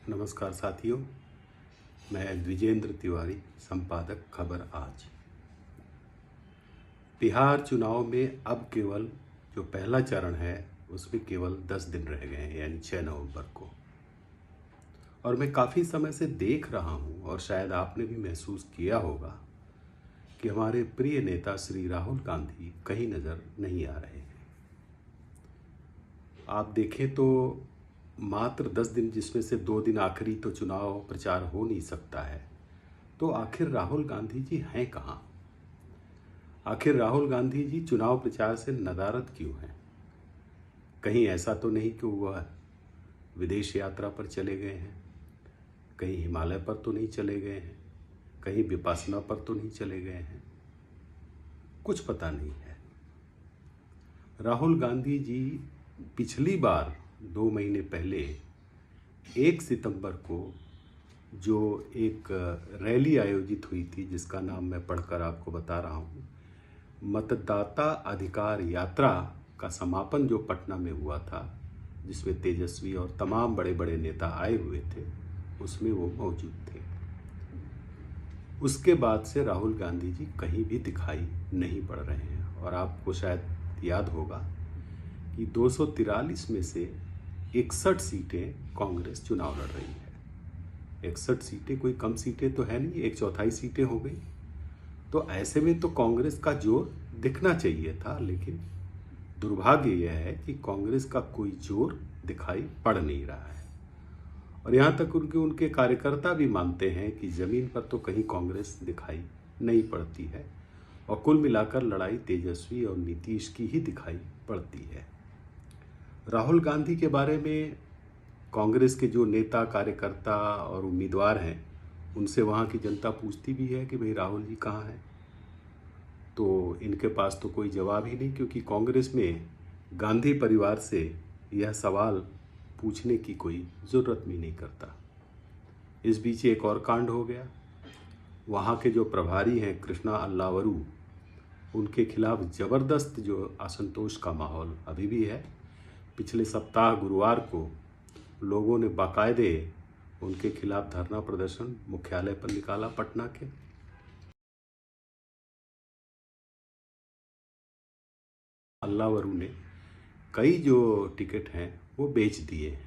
नमस्कार साथियों, मैं द्विजेंद्र तिवारी, संपादक खबर आज। बिहार चुनाव में अब केवल जो पहला चरण है उसमें केवल 10 दिन रह गए हैं, यानी 6 नवंबर को। और मैं काफ़ी समय से देख रहा हूं और शायद आपने भी महसूस किया होगा कि हमारे प्रिय नेता श्री राहुल गांधी कहीं नज़र नहीं आ रहे हैं। आप देखें तो मात्र 10 दिन, जिसमें से 2 दिन आखिरी तो चुनाव प्रचार हो नहीं सकता है, तो आखिर राहुल गांधी जी हैं कहाँ? आखिर राहुल गांधी जी चुनाव प्रचार से नदारद क्यों हैं? कहीं ऐसा तो नहीं कि वह विदेश यात्रा पर चले गए हैं, कहीं हिमालय पर तो नहीं चले गए हैं, कहीं विपासना पर तो नहीं चले गए हैं, कुछ पता नहीं है। राहुल गांधी जी पिछली बार 2 महीने पहले 1 सितंबर को जो एक रैली आयोजित हुई थी, जिसका नाम मैं पढ़कर आपको बता रहा हूँ, मतदाता अधिकार यात्रा का समापन जो पटना में हुआ था, जिसमें तेजस्वी और तमाम बड़े बड़े नेता आए हुए थे, उसमें वो मौजूद थे। उसके बाद से राहुल गांधी जी कहीं भी दिखाई नहीं पड़ रहे हैं। और आपको शायद याद होगा कि 243 में से 61 सीटें कांग्रेस चुनाव लड़ रही है। 61 सीटें कोई कम सीटें तो है नहीं, 1/4 सीटें हो गई। तो ऐसे में तो कांग्रेस का जोर दिखना चाहिए था, लेकिन दुर्भाग्य यह है कि कांग्रेस का कोई जोर दिखाई पड़ नहीं रहा है। और यहाँ तक उनके कार्यकर्ता भी मानते हैं कि ज़मीन पर तो कहीं कांग्रेस दिखाई नहीं पड़ती है, और कुल मिलाकर लड़ाई तेजस्वी और नीतीश की ही दिखाई पड़ती है। राहुल गांधी के बारे में कांग्रेस के जो नेता, कार्यकर्ता और उम्मीदवार हैं, उनसे वहाँ की जनता पूछती भी है कि भाई राहुल जी कहाँ हैं, तो इनके पास तो कोई जवाब ही नहीं, क्योंकि कांग्रेस में गांधी परिवार से यह सवाल पूछने की कोई ज़रूरत भी नहीं करता। इस बीच एक और कांड हो गया। वहाँ के जो प्रभारी हैं कृष्णा अल्लावरू, उनके खिलाफ ज़बरदस्त जो असंतोष का माहौल अभी भी है। पिछले सप्ताह गुरुवार को लोगों ने बाकायदे उनके खिलाफ धरना प्रदर्शन मुख्यालय पर निकाला पटना के। अल्लावरू ने कई जो टिकट हैं वो बेच दिए,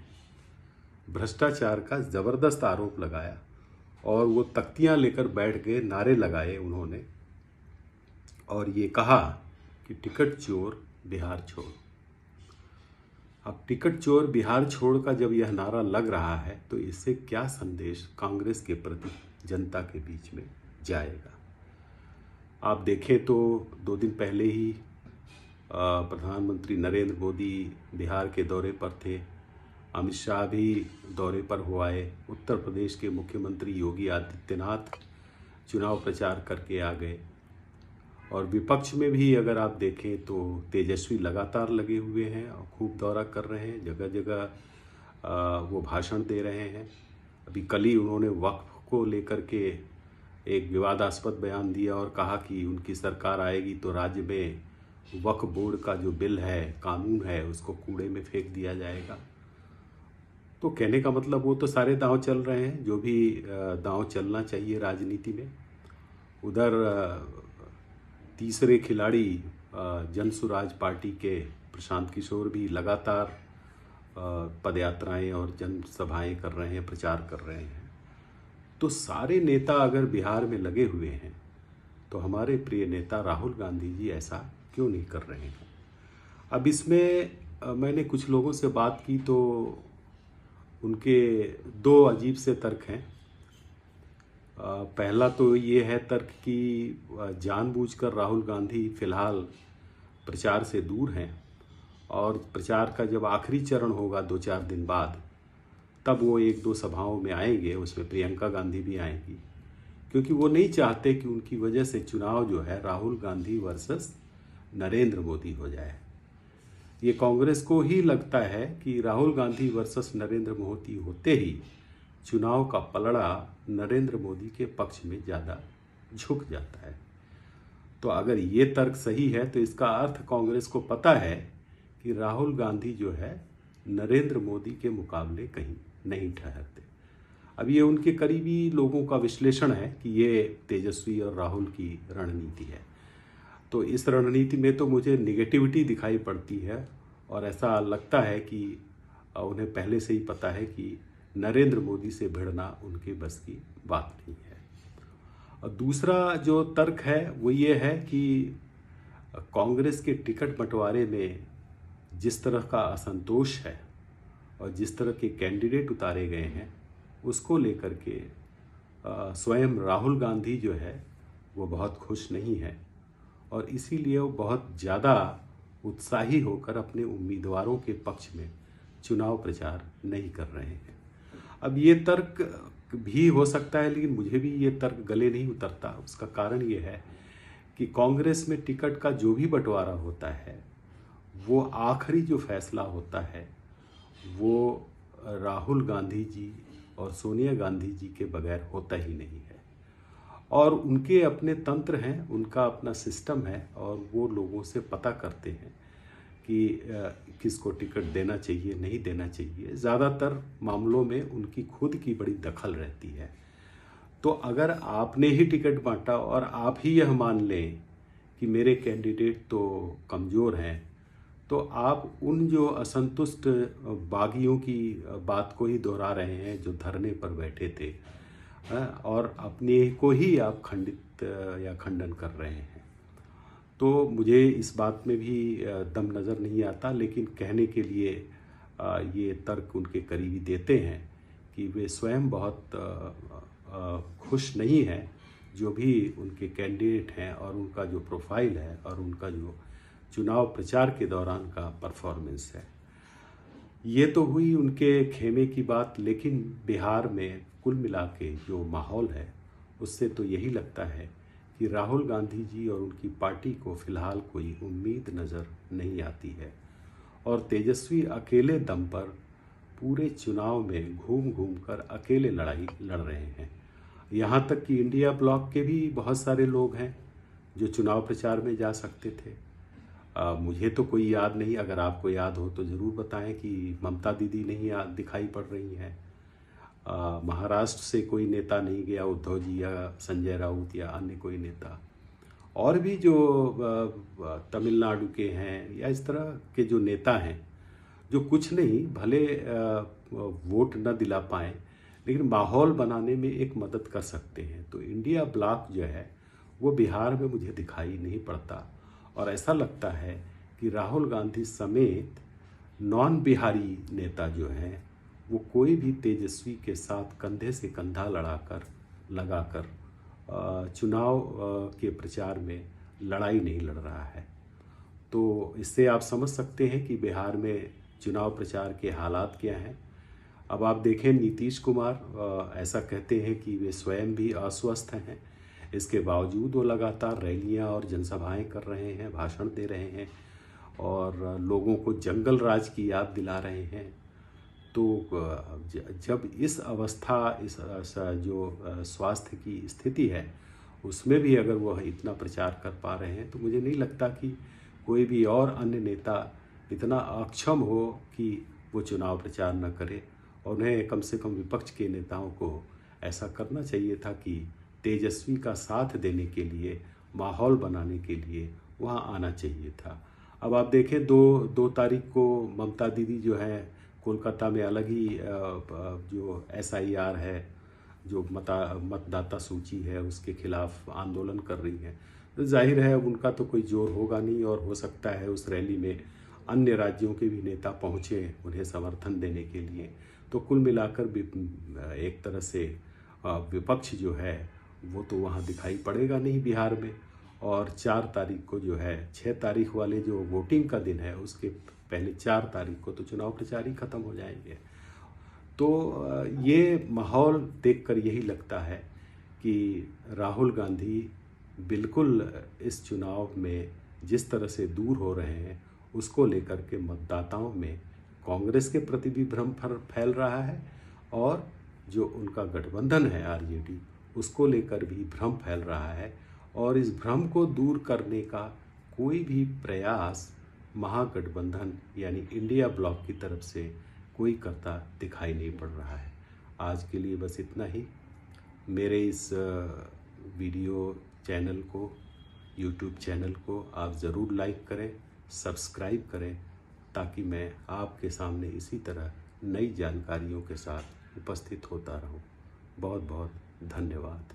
भ्रष्टाचार का ज़बरदस्त आरोप लगाया, और वो तख्तियां लेकर बैठ गए, नारे लगाए उन्होंने, और ये कहा कि टिकट चोर बिहार छोड़। अब टिकट चोर बिहार छोड़ का जब यह नारा लग रहा है, तो इससे क्या संदेश कांग्रेस के प्रति जनता के बीच में जाएगा? आप देखें तो 2 दिन पहले ही प्रधानमंत्री नरेंद्र मोदी बिहार के दौरे पर थे, अमित शाह भी दौरे पर हो आए, उत्तर प्रदेश के मुख्यमंत्री योगी आदित्यनाथ चुनाव प्रचार करके आ गए, और विपक्ष में भी अगर आप देखें तो तेजस्वी लगातार लगे हुए हैं और खूब दौरा कर रहे हैं, जगह जगह वो भाषण दे रहे हैं। अभी कल ही उन्होंने वक्फ को लेकर के एक विवादास्पद बयान दिया और कहा कि उनकी सरकार आएगी तो राज्य में वक्फ बोर्ड का जो बिल है, कानून है, उसको कूड़े में फेंक दिया जाएगा। तो कहने का मतलब वो तो सारे दांव चल रहे हैं जो भी दांव चलना चाहिए राजनीति में। उधर तीसरे खिलाड़ी जन सुराज पार्टी के प्रशांत किशोर भी लगातार पदयात्राएं और जनसभाएं कर रहे हैं, प्रचार कर रहे हैं। तो सारे नेता अगर बिहार में लगे हुए हैं, तो हमारे प्रिय नेता राहुल गांधी जी ऐसा क्यों नहीं कर रहे हैं? अब इसमें मैंने कुछ लोगों से बात की तो उनके 2 अजीब से तर्क हैं। पहला तो ये है तर्क कि जानबूझकर राहुल गांधी फिलहाल प्रचार से दूर हैं, और प्रचार का जब आखिरी चरण होगा 2-4 दिन बाद, तब वो 1-2 सभाओं में आएंगे, उसमें प्रियंका गांधी भी आएंगी, क्योंकि वो नहीं चाहते कि उनकी वजह से चुनाव जो है राहुल गांधी वर्सेस नरेंद्र मोदी हो जाए। ये कांग्रेस को ही लगता है कि राहुल गांधी वर्सेस नरेंद्र मोदी होते ही चुनाव का पलड़ा नरेंद्र मोदी के पक्ष में ज़्यादा झुक जाता है। तो अगर ये तर्क सही है, तो इसका अर्थ कांग्रेस को पता है कि राहुल गांधी जो है नरेंद्र मोदी के मुकाबले कहीं नहीं ठहरते। अब ये उनके करीबी लोगों का विश्लेषण है कि ये तेजस्वी और राहुल की रणनीति है। तो इस रणनीति में तो मुझे निगेटिविटी दिखाई पड़ती है और ऐसा लगता है कि उन्हें पहले से ही पता है कि नरेंद्र मोदी से भिड़ना उनके बस की बात नहीं है। और दूसरा जो तर्क है वो ये है कि कांग्रेस के टिकट बंटवारे में जिस तरह का असंतोष है और जिस तरह के कैंडिडेट उतारे गए हैं उसको लेकर के स्वयं राहुल गांधी जो है वो बहुत खुश नहीं है और इसीलिए वो बहुत ज़्यादा उत्साही होकर अपने उम्मीदवारों के पक्ष में चुनाव प्रचार नहीं कर रहे हैं। अब ये तर्क भी हो सकता है, लेकिन मुझे भी ये तर्क गले नहीं उतरता। उसका कारण ये है कि कांग्रेस में टिकट का जो भी बंटवारा होता है वो आखिरी जो फैसला होता है वो राहुल गांधी जी और सोनिया गांधी जी के बगैर होता ही नहीं है। और उनके अपने तंत्र हैं, उनका अपना सिस्टम है और वो लोगों से पता करते हैं कि किसको टिकट देना चाहिए नहीं देना चाहिए। ज़्यादातर मामलों में उनकी खुद की बड़ी दखल रहती है। तो अगर आपने ही टिकट बांटा और आप ही यह मान लें कि मेरे कैंडिडेट तो कमज़ोर हैं, तो आप उन जो असंतुष्ट बागियों की बात को ही दोहरा रहे हैं जो धरने पर बैठे थे, और अपने को ही आप खंडित या खंडन कर रहे हैं। तो मुझे इस बात में भी दम नज़र नहीं आता, लेकिन कहने के लिए ये तर्क उनके करीबी देते हैं कि वे स्वयं बहुत खुश नहीं हैं जो भी उनके कैंडिडेट हैं और उनका जो प्रोफाइल है और उनका जो चुनाव प्रचार के दौरान का परफॉर्मेंस है। ये तो हुई उनके खेमे की बात, लेकिन बिहार में कुल मिला के जो माहौल है उससे तो यही लगता है कि राहुल गांधी जी और उनकी पार्टी को फिलहाल कोई उम्मीद नज़र नहीं आती है और तेजस्वी अकेले दम पर पूरे चुनाव में घूम घूम कर अकेले लड़ाई लड़ रहे हैं। यहाँ तक कि इंडिया ब्लॉक के भी बहुत सारे लोग हैं जो चुनाव प्रचार में जा सकते थे। मुझे तो कोई याद नहीं, अगर आपको याद हो तो ज़रूर बताएं कि ममता दीदी नहीं दिखाई पड़ रही हैं। महाराष्ट्र से कोई नेता नहीं गया, उद्धव जी या संजय राउत या अन्य कोई नेता। और भी जो तमिलनाडु के हैं या इस तरह के जो नेता हैं जो कुछ नहीं, भले वोट न दिला पाएँ लेकिन माहौल बनाने में एक मदद कर सकते हैं। तो इंडिया ब्लॉक जो है वो बिहार में मुझे दिखाई नहीं पड़ता और ऐसा लगता है कि राहुल गांधी समेत नॉन बिहारी नेता जो हैं वो कोई भी तेजस्वी के साथ कंधे से कंधा लगाकर चुनाव के प्रचार में लड़ाई नहीं लड़ रहा है। तो इससे आप समझ सकते हैं कि बिहार में चुनाव प्रचार के हालात क्या हैं। अब आप देखें, नीतीश कुमार ऐसा कहते हैं कि वे स्वयं भी अस्वस्थ हैं, इसके बावजूद वो लगातार रैलियां और जनसभाएं कर रहे हैं, भाषण दे रहे हैं और लोगों को जंगल राज की याद दिला रहे हैं। तो जब इस अवस्था, इस जो स्वास्थ्य की स्थिति है उसमें भी अगर वह इतना प्रचार कर पा रहे हैं तो मुझे नहीं लगता कि कोई भी और अन्य नेता इतना अक्षम हो कि वो चुनाव प्रचार न करे। और उन्हें कम से कम विपक्ष के नेताओं को ऐसा करना चाहिए था कि तेजस्वी का साथ देने के लिए, माहौल बनाने के लिए वहाँ आना चाहिए था। अब आप देखें, दो तारीख को ममता दीदी जो है कोलकाता में अलग ही जो SIR है, जो मतदाता सूची है उसके खिलाफ आंदोलन कर रही हैं। तो जाहिर है उनका तो कोई जोर होगा नहीं और हो सकता है उस रैली में अन्य राज्यों के भी नेता पहुँचे उन्हें समर्थन देने के लिए। तो कुल मिलाकर एक तरह से विपक्ष जो है वो तो वहाँ दिखाई पड़ेगा नहीं बिहार में। और 4 तारीख को जो है, 6 तारीख वाले जो वोटिंग का दिन है उसके पहले 4 तारीख को तो चुनाव प्रचार ही ख़त्म हो जाएंगे। तो ये माहौल देखकर यही लगता है कि राहुल गांधी बिल्कुल इस चुनाव में जिस तरह से दूर हो रहे हैं उसको लेकर के मतदाताओं में कांग्रेस के प्रति भी भ्रम फैल रहा है और जो उनका गठबंधन है RJD उसको लेकर भी भ्रम फैल रहा है। और इस भ्रम को दूर करने का कोई भी प्रयास महागठबंधन यानी इंडिया ब्लॉक की तरफ से कोई करता दिखाई नहीं पड़ रहा है। आज के लिए बस इतना ही। मेरे इस वीडियो चैनल को, यूट्यूब चैनल को आप ज़रूर लाइक करें, सब्सक्राइब करें, ताकि मैं आपके सामने इसी तरह नई जानकारियों के साथ उपस्थित होता रहूं। बहुत बहुत धन्यवाद।